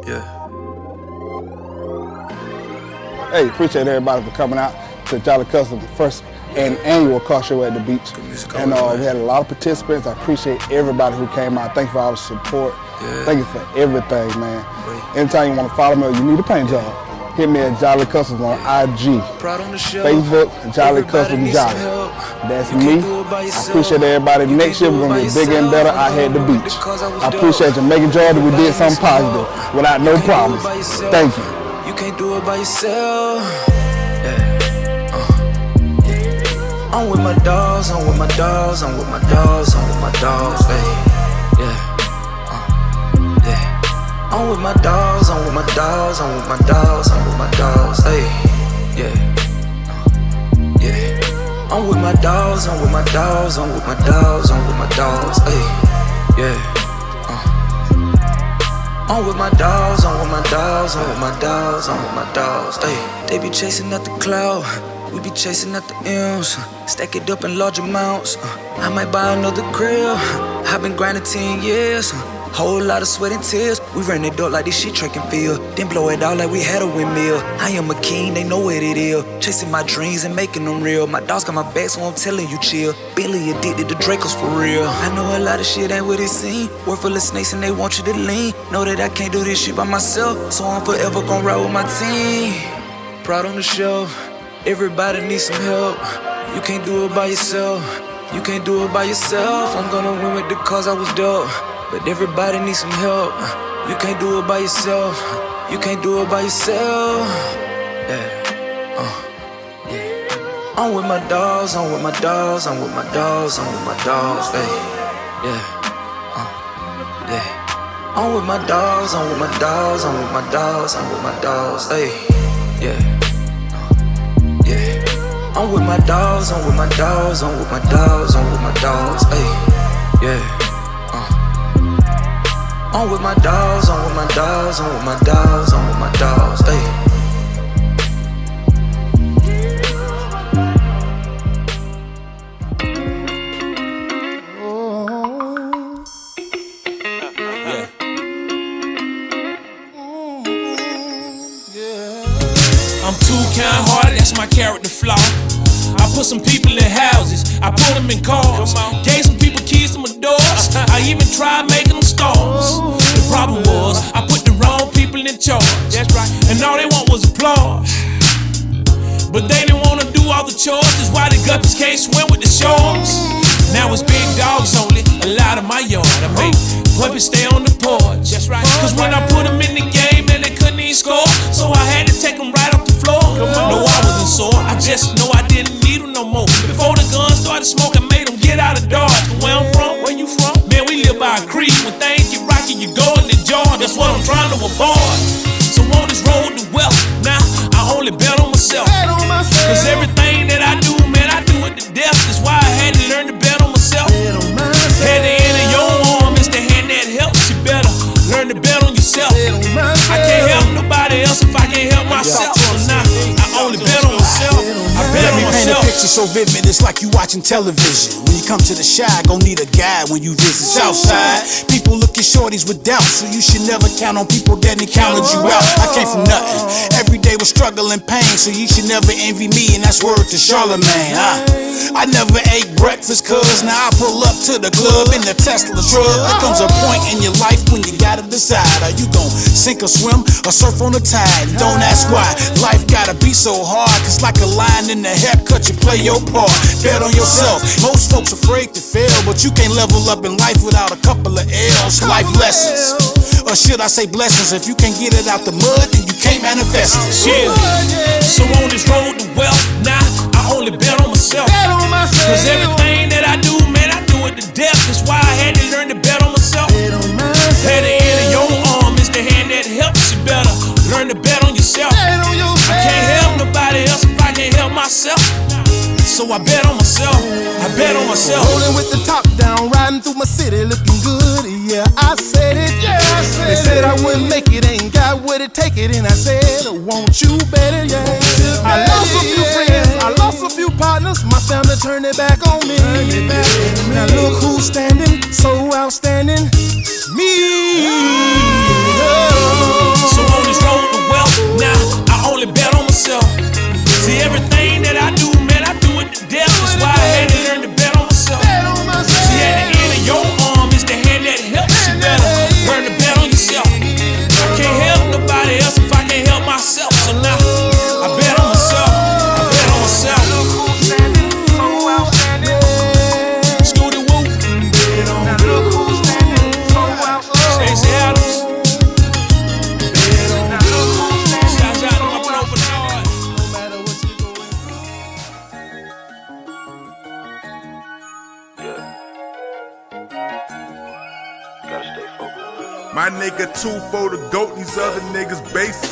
Yeah. Hey, appreciate everybody for coming out to Jolly Customz, first and annual car show at the beach. And we had a lot of participants. I appreciate everybody who came out. Thank you for all the support. Yeah. Thank you for everything, man. Anytime you want to follow me or you need a paint job, hit me at Jolly Customz on IG, Facebook, Jolly Customz Jolly. That's me. I appreciate everybody. Next year we're going to get bigger and better out here at the beach. I appreciate you making sure that we did something positive without no problems. Thank you. You can't do it by yourself. I'm with my dogs, I'm with my dogs, I'm with my dogs, I'm with my dogs, hey, yeah, I'm with my dogs, I'm with my dogs, I'm with my dogs, I'm with my dogs, hey, yeah, I'm with my dogs, I'm with my dogs, I'm with my dogs, I'm with my dogs, hey, yeah, I'm with my dogs, I'm with my dogs, I'm with my dogs, I'm with my dogs, hey, they be chasing at the cloud. We be chasing at the M's, stack it up in large amounts. I might buy another crib. I've been grinding 10 years. Whole lot of sweat and tears. We ran it up like this shit track and field. Then blow it out like we had a windmill. I am a king, they know what it is. Chasing my dreams and making them real. My dogs got my back, so I'm telling you chill. Billy addicted to Dracos for real. I know a lot of shit ain't what it seem. Work full of snakes and they want you to lean. Know that I can't do this shit by myself, so I'm forever gon' ride with my team. Proud on the shelf. Everybody needs some help. You can't do it by yourself. You can't do it by yourself. I'm gonna win with the cause I was dope. But everybody needs some help. You can't do it by yourself. You can't do it by yourself. Yeah. I'm with my dogs, I'm with my dogs, I'm with my dogs, I'm with my dogs. Hey. Yeah. Yeah. I'm with my dogs, I'm with my dogs, I'm with my dogs, I'm with my dogs. Hey. Yeah. I'm with my dogs, I'm with my dogs, I'm with my dogs, I'm with my dogs, ayy, yeah, I'm with my dogs, I'm with my dogs, I'm with my dogs, I'm with my dogs, ayy. I'm too kind-hearted, that's my character flaw. I put some people in houses, I put them in cars. Gave some people keys to my doors, I even tried making them stars. The problem was, I put the wrong people in charge. That's right. And all they want was applause. But they didn't wanna do all the chores, that's why the guppies can't swim with the sharks. Now it's big dogs only, allowed in my yard. I make puppies stay on the porch. That's right. Cause when I put them in the game, man, they couldn't even score. So I had to take them right off the floor. No, I wasn't sore, I just know I didn't need them no more. Before the guns started smoking, made them get out of Dodge. Where I'm from, where you from? Man, we live by a creed. When things get rocky, you go in the jar. That's what I'm trying to avoid. So on this road to wealth, now I only bet on myself. Cause everything that I do, man, I do it to death. That's why I had to learn to bet on myself. Had the end of your arm is the hand that helps. You better learn to bet on yourself. I can't help nobody else if I can't help myself. So now I only bet on myself. I bet on myself. Let me paint a picture so vivid, it's like you watching television. When you come to the Shy, gon' need a guide when you visit Southside. People look at shorties with doubt, so you should never count on people that encountered you out. I came from nothing, every day was struggle and pain, so you should never envy me, and that's word to Charlemagne. I never ate breakfast, cause now I pull up to the club in the Tesla truck. There comes a point in your life when you gotta decide, are you gon' sink or swim or surf on the tide? And don't ask why, life gotta be so hard, cause like a line in the haircut, you play your part. Bet on yourself, most folks afraid to fail, but you can't level up in life without a couple of L's. Life lessons, or should I say blessings? If you can't get it out the mud, then you can't manifest it. Yeah. So on this road to wealth, now I only bet on myself. Cause everything that I do, man, I do it to death. That's why I had to learn to bet on myself. Had the end of your arm is the hand that helps. You better learn to bet on yourself. I can't help nobody else if I can't help myself. So I bet on myself, I bet on myself. Rolling with the top down, riding through my city looking good. Yeah, I said it. Yeah, I said they said I wouldn't make it, ain't got what it take it. And I said, won't you bet it? Yeah. I lost a few friends, I lost a few partners. My family turned it back on me. Now look who's standing, so outstanding. My nigga 2 for the GOAT, these other niggas basic.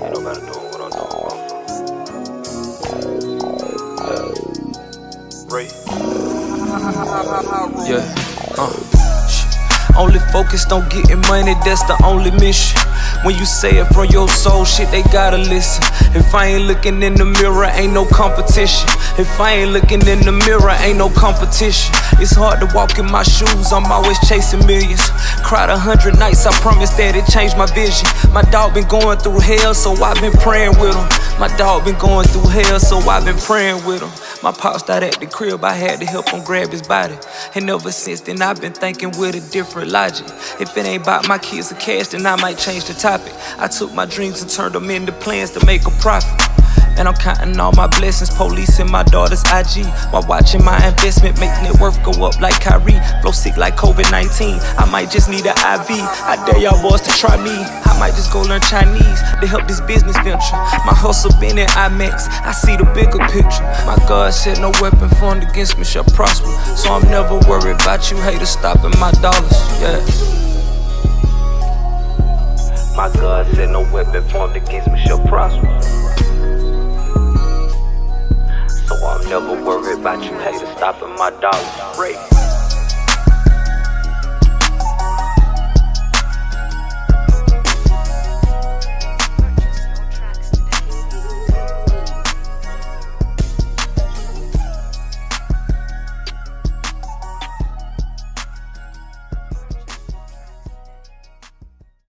Ain't nobody doing what I'm doing. Ray. Yeah. Only focused on getting money, that's the only mission. When you say it from your soul, shit, they gotta listen. If I ain't looking in the mirror, ain't no competition. If I ain't looking in the mirror, ain't no competition. It's hard to walk in my shoes, I'm always chasing millions. Cried 100 nights, I promise that it changed my vision. My dog been going through hell, so I've been praying with him. My dog been going through hell, so I've been praying with him. My pops died at the crib, I had to help him grab his body. And ever since then, I've been thinking with a different logic. If it ain't about my kids or cash, then I might change the topic. I took my dreams and turned them into plans to make a profit. And I'm counting all my blessings, policing my daughter's IG, while watching my investment make net worth go up like Kyrie. Flow sick like COVID-19, I might just need an IV. I dare y'all boys to try me, I might just go learn Chinese to help this business venture. My hustle been in IMAX, I see the bigger picture. My God said no weapon formed against me shall prosper, so I'm never worried about you haters stopping my dollars, yeah. My God said no weapon formed against me shall prosper, so I'm never worried about you haters stopping my dollars.